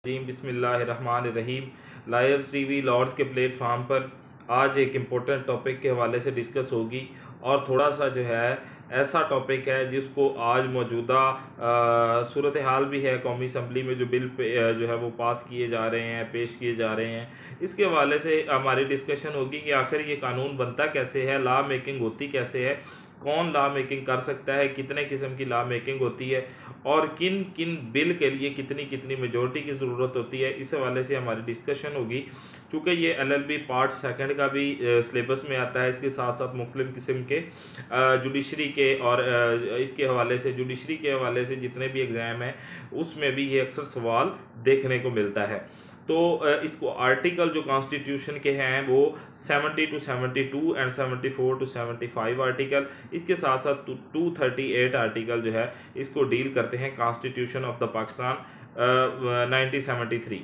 जी बिस्मिल्लाहिर्रहमानिर्रहीम। Lawyers TV Lord's के platform पर आज एक इम्पोर्टेंट टॉपिक के हवाले से डिस्कस होगी और थोड़ा सा जो है ऐसा टॉपिक है जिसको आज मौजूदा सूरत हाल भी है। कौमी असम्बली में जो बिल जो है वो पास किए जा रहे हैं, पेश किए जा रहे हैं, इसके हवाले से हमारी डिस्कशन होगी कि आखिर ये कानून बनता कैसे है, लॉ मेकिंग होती कैसे है, कौन लॉ मेकिंग कर सकता है, कितने किस्म की लॉ मेकिंग होती है और किन किन बिल के लिए कितनी कितनी मेजॉरिटी की ज़रूरत होती है। इस हवाले से हमारी डिस्कशन होगी। चूँकि ये LLB पार्ट सेकंड का भी सिलेबस में आता है, इसके साथ साथ मुख्तलिफ़ किस्म के जुडिशरी के और इसके हवाले से जुडिशरी के हवाले से जितने भी एग्ज़ाम हैं उसमें भी ये अक्सर सवाल देखने को मिलता है। तो इसको आर्टिकल जो कॉन्स्टिट्यूशन के हैं वो 70 to 72 एंड 74 to 75 आर्टिकल, इसके साथ साथ 238 आर्टिकल जो है इसको डील करते हैं कॉन्स्टिट्यूशन ऑफ द पाकिस्तान 1973।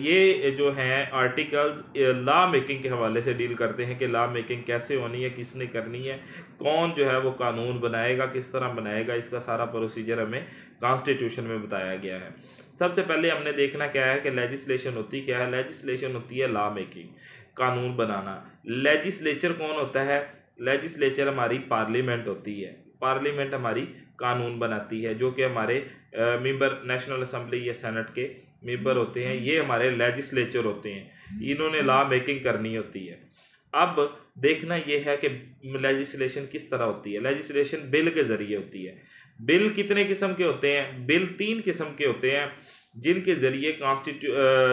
ये जो हैं आर्टिकल्स लॉ मेकिंग के हवाले से डील करते हैं कि लॉ मेकिंग कैसे होनी है, किसने करनी है, कौन जो है वो कानून बनाएगा, किस तरह बनाएगा, इसका सारा प्रोसीजर हमें कॉन्स्टिट्यूशन में बताया गया है। सबसे पहले हमने देखना क्या है कि लेजिस्लेशन होती क्या है। लेजिस्लेशन होती है लॉ मेकिंग, कानून बनाना। लेजिस्लेचर कौन होता है? लेजिस्लेचर हमारी पार्लियामेंट होती है। पार्लियामेंट हमारी कानून बनाती है, जो कि हमारे मेंबर नेशनल असम्बली या सेनेट के मेंबर होते हैं, ये हमारे लेजिस्लेचर होते हैं, इन्होंने लॉ मेकिंग करनी होती है। अब देखना यह है कि लेजिस्लेशन किस तरह होती है। लेजिस्लेशन बिल के ज़रिए होती है। बिल कितने किस्म के होते हैं? बिल 3 किस्म के होते हैं जिनके ज़रिए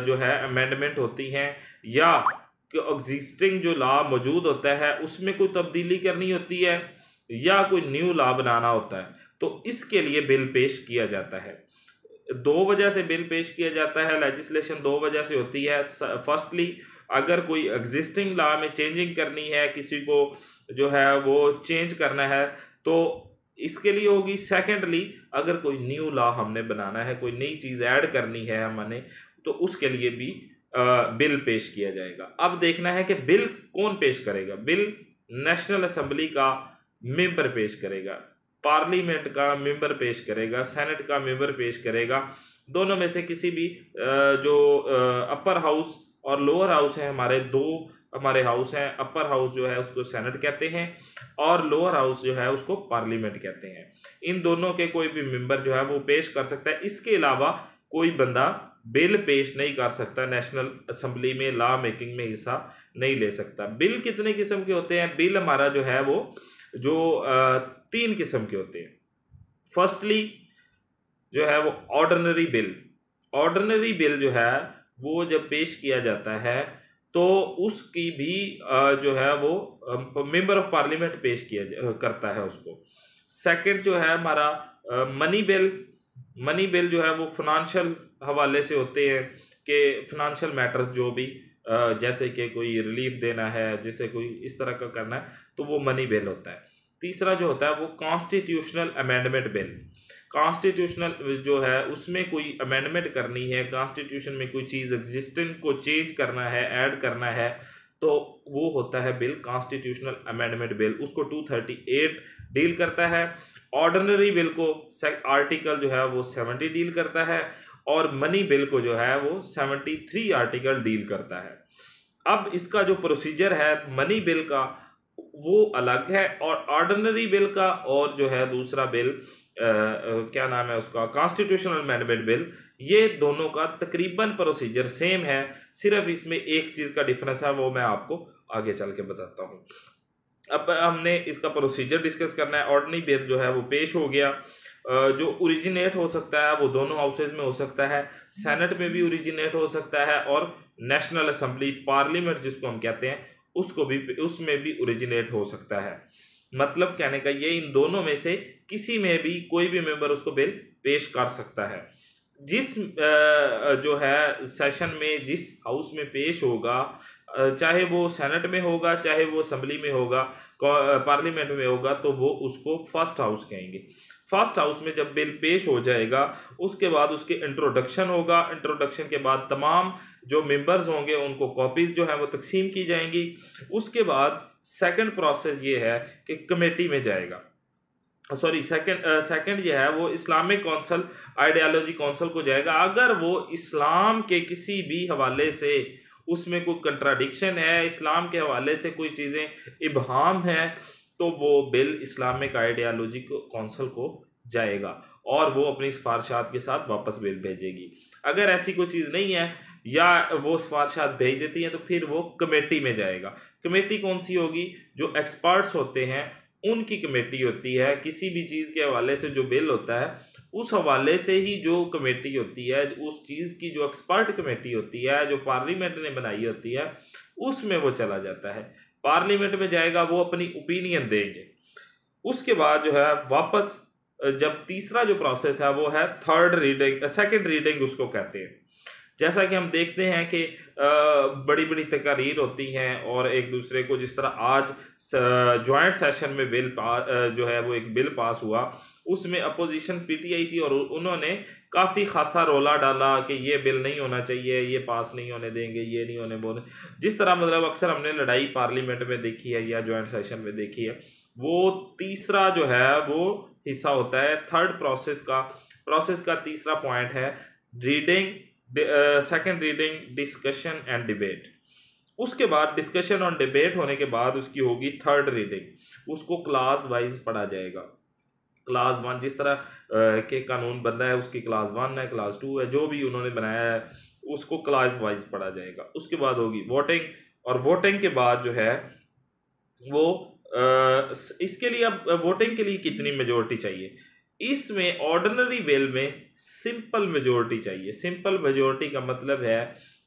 जो है अमेंडमेंट होती हैं या एग्जिस्टिंग जो लॉ मौजूद होता है उसमें कोई तब्दीली करनी होती है या कोई न्यू लॉ बनाना होता है। तो इसके लिए बिल पेश किया जाता है। 2 वजह से बिल पेश किया जाता है। लेजिस्लेशन 2 वजह से होती है। फर्स्टली, अगर कोई एग्जिस्टिंग लॉ में चेंजिंग करनी है, किसी को जो है वो चेंज करना है तो इसके लिए होगी। सेकेंडली, अगर कोई न्यू लॉ हमने बनाना है, कोई नई चीज़ ऐड करनी है हमने, तो उसके लिए भी बिल पेश किया जाएगा। अब देखना है कि बिल कौन पेश करेगा। बिल नेशनल असम्बली का मेंबर पेश करेगा, पार्लियामेंट का मेंबर पेश करेगा, सेनेट का मेंबर पेश करेगा। दोनों में से किसी भी जो अपर हाउस और लोअर हाउस है, हमारे हाउस हैं। अपर हाउस जो है उसको सेनेट कहते हैं और लोअर हाउस जो है उसको पार्लियामेंट कहते हैं। इन दोनों के कोई भी मेंबर जो है वो पेश कर सकता है। इसके अलावा कोई बंदा बिल पेश नहीं कर सकता, नेशनल असम्बली में लॉ मेकिंग में हिस्सा नहीं ले सकता। बिल कितने किस्म के होते हैं? बिल हमारा जो है वो जो 3 किस्म के होते हैं। फर्स्टली जो है वो ऑर्डिनरी बिल। ऑर्डिनरी बिल जो है वो जब पेश किया जाता है तो उसकी भी जो है वो मेंबर ऑफ पार्लियामेंट पेश किया करता है उसको। सेकंड जो है हमारा मनी बिल। मनी बिल जो है वो फिनंशियल हवाले से होते हैं कि फिनंशियल मैटर्स जो भी जैसे कि कोई रिलीफ देना है, जैसे कोई इस तरह का करना है, तो वो मनी बिल होता है। तीसरा जो होता है वो कॉन्स्टिट्यूशनल अमेंडमेंट बिल। कॉन्स्टिट्यूशनल जो है उसमें कोई अमेंडमेंट करनी है, कॉन्स्टिट्यूशन में कोई चीज़ एग्जिस्टिंग को चेंज करना है, ऐड करना है, तो वो होता है बिल कॉन्स्टिट्यूशनल अमेंडमेंट बिल। उसको 238 डील करता है। ऑर्डिनरी बिल को आर्टिकल जो है वो 70 डील करता है और मनी बिल को जो है वो 73 आर्टिकल डील करता है। अब इसका जो प्रोसीजर है मनी बिल का वो अलग है और ऑर्डिनरी बिल का, और जो है दूसरा बिल क्या नाम है उसका, कॉन्स्टिट्यूशनल अमेंडमेंट बिल, ये दोनों का तकरीबन प्रोसीजर सेम है। सिर्फ इसमें एक चीज़ का डिफरेंस है, वो मैं आपको आगे चल के बताता हूँ। अब हमने इसका प्रोसीजर डिस्कस करना है। ऑर्डिनरी बिल जो है वो पेश हो गया। जो ओरिजिनेट हो सकता है वो दोनों हाउसेज में हो सकता है, सेनेट में भी ओरिजिनेट हो सकता है और नेशनल असम्बली पार्लियामेंट जिसको हम कहते हैं उसको भी, उसमें भी ओरिजिनेट हो सकता है। मतलब कहने का ये, इन दोनों में से किसी में भी कोई भी मेंबर उसको बिल पेश कर सकता है। जिस जो है सेशन में जिस हाउस में पेश होगा, चाहे वो सेनेट में होगा, चाहे वो असम्बली में होगा, पार्लियामेंट में होगा, तो वो उसको फर्स्ट हाउस कहेंगे। फर्स्ट हाउस में जब बिल पेश हो जाएगा उसके बाद उसके इंट्रोडक्शन होगा। इंट्रोडक्शन के बाद तमाम जो मेंबर्स होंगे उनको कॉपीज़ जो है वो तकसीम की जाएंगी। उसके बाद सेकंड प्रोसेस ये है कि कमेटी में जाएगा। सॉरी सेकंड जो है वो इस्लामिक काउंसिल आइडियोलॉजी काउंसिल को जाएगा। अगर वो इस्लाम के किसी भी हवाले से उसमें कोई कंट्राडिक्शन है, इस्लाम के हवाले से कोई चीज़ें इबहाम है, तो वो बिल इस्लामिक आइडियोलॉजी काउंसिल को जाएगा और वो अपनी सिफारिशात के साथ वापस बिल भेजेगी। अगर ऐसी कोई चीज़ नहीं है या वो सिफारिशात भेज देती हैं तो फिर वो कमेटी में जाएगा। कमेटी कौन सी होगी? जो एक्सपर्ट्स होते हैं उनकी कमेटी होती है। किसी भी चीज़ के हवाले से जो बिल होता है उस हवाले से ही जो कमेटी होती है, उस चीज़ की जो एक्सपर्ट कमेटी होती है जो पार्लियामेंट ने बनाई होती है, उसमें वो चला जाता है। पार्लियामेंट में जाएगा, वो अपनी ओपिनियन देंगे। उसके बाद जो है वापस जब तीसरा जो प्रोसेस है वो है थर्ड रीडिंग, सेकंड रीडिंग उसको कहते हैं। जैसा कि हम देखते हैं कि बड़ी बड़ी तकारीर होती हैं और एक दूसरे को, जिस तरह आज जॉइंट सेशन में जो है वो एक बिल पास हुआ, उसमें अपोजिशन पीटीआई थी और उन्होंने काफ़ी खासा रोला डाला कि ये बिल नहीं होना चाहिए, ये पास नहीं होने देंगे, ये नहीं होने बोले। जिस तरह मतलब अक्सर हमने लड़ाई पार्लियामेंट में देखी है या जॉइंट सेशन में देखी है, वो तीसरा जो है वो हिस्सा होता है थर्ड प्रोसेस का तीसरा पॉइंट है reading, second reading, discussion and debate. उसके बाद डिस्कशन और डिबेट होने के बाद उसकी होगी थर्ड रीडिंग। उसको क्लास वाइज पढ़ा जाएगा। क्लास 1 जिस तरह के कानून बन रहा है उसकी क्लास 1 है, क्लास 2 है, जो भी उन्होंने बनाया है उसको क्लास वाइज पढ़ा जाएगा। उसके बाद होगी वोटिंग, और वोटिंग के बाद जो है वो इसके लिए अब वोटिंग के लिए कितनी मेजोरिटी चाहिए? इसमें ऑर्डिनरी बिल में सिंपल मेजोरिटी चाहिए। सिंपल मेजोरिटी का मतलब है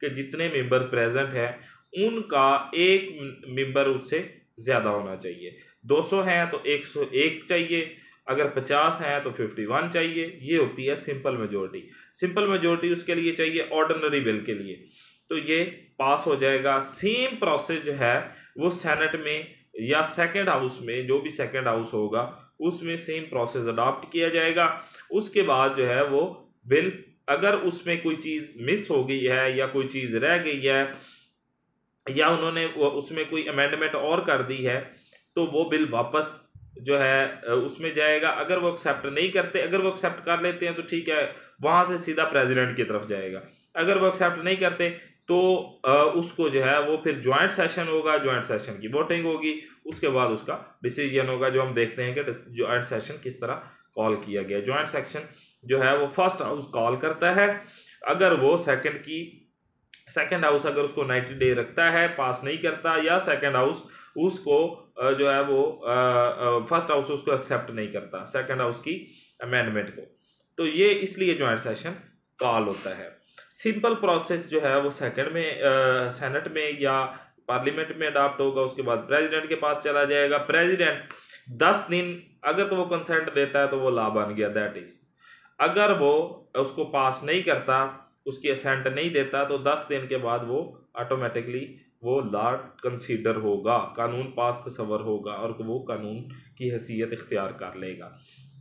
कि जितने मेंबर प्रेजेंट हैं उनका एक मेंबर उससे ज़्यादा होना चाहिए। 200 हैं तो 101 चाहिए, अगर 50 हैं तो 51 चाहिए। ये होती है सिंपल मेजोरिटी। सिंपल मेजोरिटी उसके लिए चाहिए ऑर्डिनरी बिल के लिए, तो ये पास हो जाएगा। सेम प्रोसेस जो है वो सेनेट में या सेकेंड हाउस में, जो भी सेकेंड हाउस होगा उसमें सेम प्रोसेस अडॉप्ट किया जाएगा। उसके बाद जो है वो बिल, अगर उसमें कोई चीज़ मिस हो गई है या कोई चीज़ रह गई है या उन्होंने उसमें कोई अमेंडमेंट और कर दी है, तो वो बिल वापस जो है उसमें जाएगा। अगर वो एक्सेप्ट नहीं करते, अगर वो एक्सेप्ट कर लेते हैं तो ठीक है, वहाँ से सीधा प्रेसिडेंट की तरफ जाएगा। अगर वो एक्सेप्ट नहीं करते तो उसको जो है वो फिर ज्वाइंट सेशन होगा, ज्वाइंट सेशन की वोटिंग होगी, उसके बाद उसका डिसीजन होगा। जो हम देखते हैं कि ज्वाइंट सेशन किस तरह कॉल किया गया। ज्वाइंट सेशन जो है वो फर्स्ट हाउस कॉल करता है। अगर वो सेकंड हाउस अगर उसको 90 डे रखता है, पास नहीं करता, या सेकंड हाउस उसको जो है वो फर्स्ट हाउस उसको एक्सेप्ट नहीं करता सेकंड हाउस की अमेंडमेंट को, तो ये इसलिए ज्वाइंट सेशन कॉल होता है। सिंपल प्रोसेस जो है वो सेकंड में सेनेट में या पार्लियामेंट में अडॉप्ट होगा। उसके बाद प्रेसिडेंट के पास चला जाएगा। प्रेसिडेंट 10 दिन अगर तो वो कंसेंट देता है तो वो लॉ बन गया, दैट इज। अगर वो उसको पास नहीं करता, उसकी असेंट नहीं देता, तो 10 दिन के बाद वो ऑटोमेटिकली वो लॉ कंसीडर होगा, कानून पास तस्वर होगा और वो कानून की हैसियत इख्तियार कर लेगा।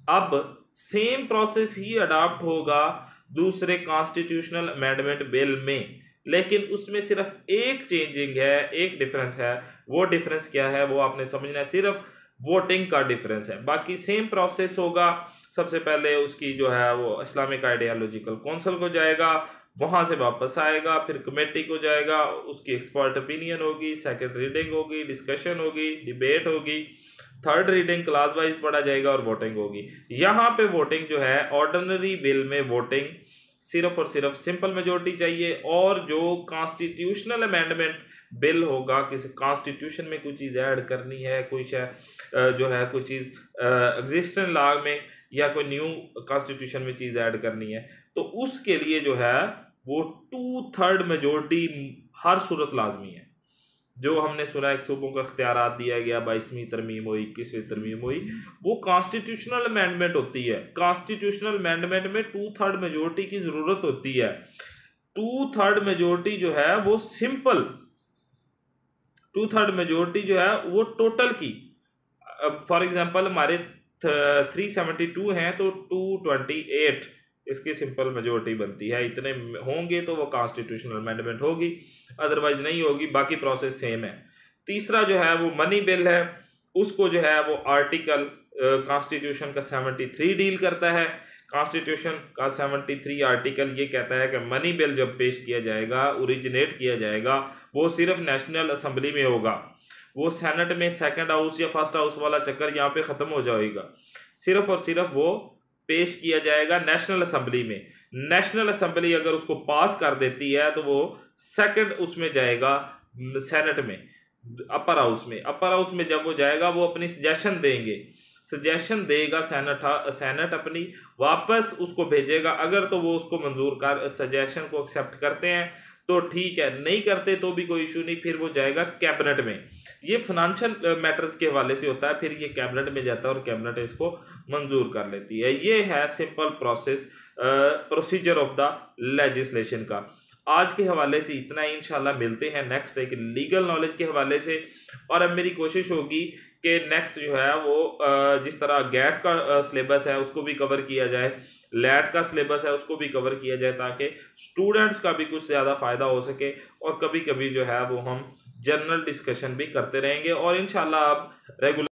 अब सेम प्रोसेस ही अडॉप्ट होगा दूसरे कॉन्स्टिट्यूशनल अमेंडमेंट बिल में, लेकिन उसमें सिर्फ एक चेंजिंग है, एक डिफरेंस है। वो डिफरेंस क्या है वो आपने समझना है, सिर्फ वोटिंग का डिफरेंस है। बाकी सेम प्रोसेस होगा। सबसे पहले उसकी जो है वो इस्लामिक आइडियोलॉजिकल काउंसिल को जाएगा, वहां से वापस आएगा, फिर कमेटी को जाएगा, उसकी एक्सपर्ट ओपिनियन होगी, सेकंड रीडिंग होगी, डिस्कशन होगी, डिबेट होगी, थर्ड रीडिंग क्लास वाइज पढ़ा जाएगा और वोटिंग होगी। यहाँ पे वोटिंग जो है ऑर्डिनरी बिल में वोटिंग सिर्फ और सिर्फ सिंपल मेजोरिटी चाहिए, और जो कॉन्स्टिट्यूशनल अमेंडमेंट बिल होगा, किसी कॉन्स्टिट्यूशन में कोई चीज़ ऐड करनी है, कोई जो है कोई चीज़ एग्जिस्टिंग लॉ में या कोई न्यू कॉन्स्टिट्यूशन में चीज़ ऐड करनी है, तो उसके लिए जो है वो 2/3 मेजोरिटी हर सूरत लाजमी है। जो हमने सुना है सूबों को इख्तियारात दिया गया, 22वीं तरमीम हुई, 21वीं तरमीम हुई, वो कॉन्स्टिट्यूशनल अमेंडमेंट होती है। कॉन्स्टिट्यूशनल अमेंडमेंट में 2/3 मेजोरिटी की ज़रूरत होती है। 2/3 मेजोरिटी जो है वो सिंपल 2/3 मेजोरिटी जो है वो टोटल की, फॉर एग्जांपल हमारे 372 हैं तो 228 इसकी सिंपल मेजोरिटी बनती है। इतने होंगे तो वो कॉन्स्टिट्यूशनल अमेंडमेंट होगी, अदरवाइज नहीं होगी। बाकी प्रोसेस सेम है। तीसरा जो है वो मनी बिल है, उसको जो है वो आर्टिकल कॉन्स्टिट्यूशन का 73 डील करता है। कॉन्स्टिट्यूशन का 73 आर्टिकल ये कहता है कि मनी बिल जब पेश किया जाएगा, ओरिजिनेट किया जाएगा, वो सिर्फ नेशनल असेंबली में होगा। वो सेनेट में सेकंड हाउस या फर्स्ट हाउस वाला चक्कर यहाँ पे ख़त्म हो जाएगा। सिर्फ और सिर्फ वो पेश किया जाएगा नेशनल असेंबली में। नेशनल असेंबली अगर उसको पास कर देती है तो वो सेकंड उसमें जाएगा, सेनेट में, अपर हाउस में। अपर हाउस में जब वो जाएगा वो अपनी सजेशन देंगे, सजेशन देगा सेनेट अपनी, वापस उसको भेजेगा। अगर तो वो उसको मंजूर कर, सजेशन को एक्सेप्ट करते हैं तो ठीक है, नहीं करते तो भी कोई इशू नहीं, फिर वो जाएगा कैबिनेट में। ये फाइनेंशियल मैटर्स के हवाले से होता है, फिर ये कैबिनेट में जाता है और कैबिनेट इसको मंजूर कर लेती है। ये है simple process, procedure of the legislation का। आज के हवाले से इतना ही, इंशाल्लाह मिलते हैं नेक्स्ट एक लीगल नॉलेज के हवाले से। और अब मेरी कोशिश होगी कि नेक्स्ट जो है वो जिस तरह गैट का सिलेबस है उसको भी कवर किया जाए, लैट का सिलेबस है उसको भी कवर किया जाए, ताकि स्टूडेंट्स का भी कुछ ज़्यादा फ़ायदा हो सके। और कभी कभी जो है वो हम जनरल डिस्कशन भी करते रहेंगे और इंशाल्लाह अब रेगुलर